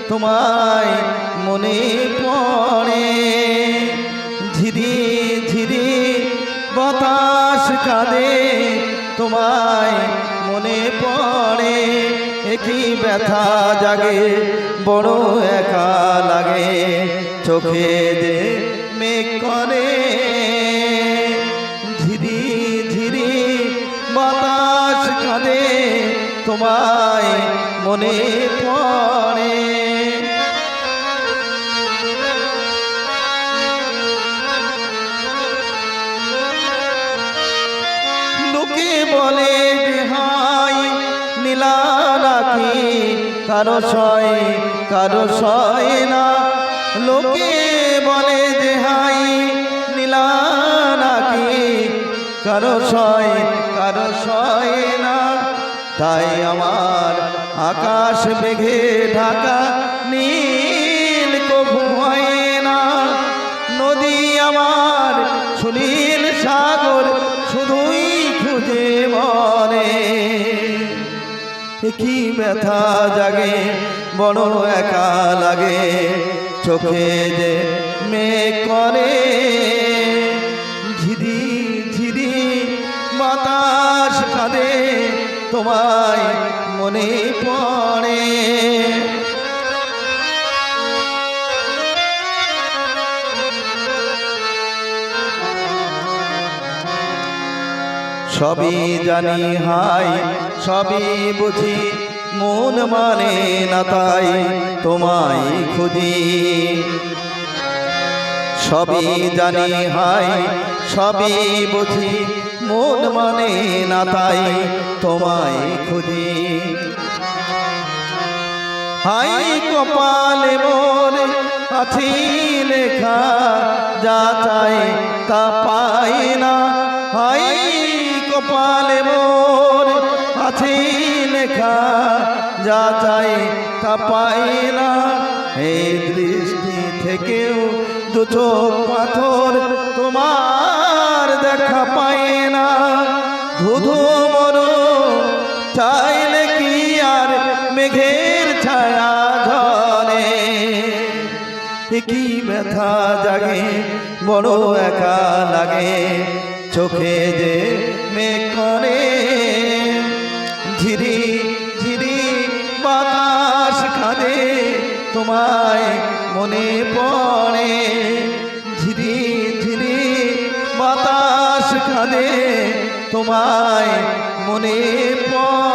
তোমায় মনে পড়ে। ঝিরি ঝিরি বাতাস কাঁদে তোমায় মনে পড়ে। একই ব্যথা জাগে বড় একা লাগে, চোখে যে মেঘ করে। ঝিরি ঝিরি বাতাস কাঁদে তোমায় মনে পড়ে। লোকে বলে যে হাই নীলা নাকি কারো সয় না। লোকে বলে যে হাই নীলা নাকি কারো সয় না। তাই আমার আকাশ মেঘে ঢাকা নীল কভু হয় না। নদী আমার সুনীল সাগর শুধুই খুঁজে মরে। কি ব্যথা জাগে বড় একা লাগে, চোখে যে মেঘ করে। ঝিরি ঝিরি বাতাস কাঁদে তোমায় মনে পড়ে। সবই জানি হাই সবই বুঝি, মন মানে না তাই তোমায় খুঁজি। সবই জানি হাই সবই বুঝি, মন মানে না তাই তোমায় খুঁজি। হাই কপালে মোর আছি লেখা, যা চাই তা পাই না। হাই কপালে মোর আছি লেখা, যা চাই তা পাই না। এই দৃষ্টি থেকেও দু চোখ পাথর তোমার দেখা পাই না। ধুধু মরু চাইলে কি আর মেঘের ছায়া ঝরে। কি ব্যথা জাগে বড় একা লাগে, চোখে যে মেঘ করে। ঝিরি ঝিরি বাতাস কাঁদে তোমায় মনে পড়ে। ঝিরি ঝিরি বাতাস কাঁদে তোমায় মনে পড়ে।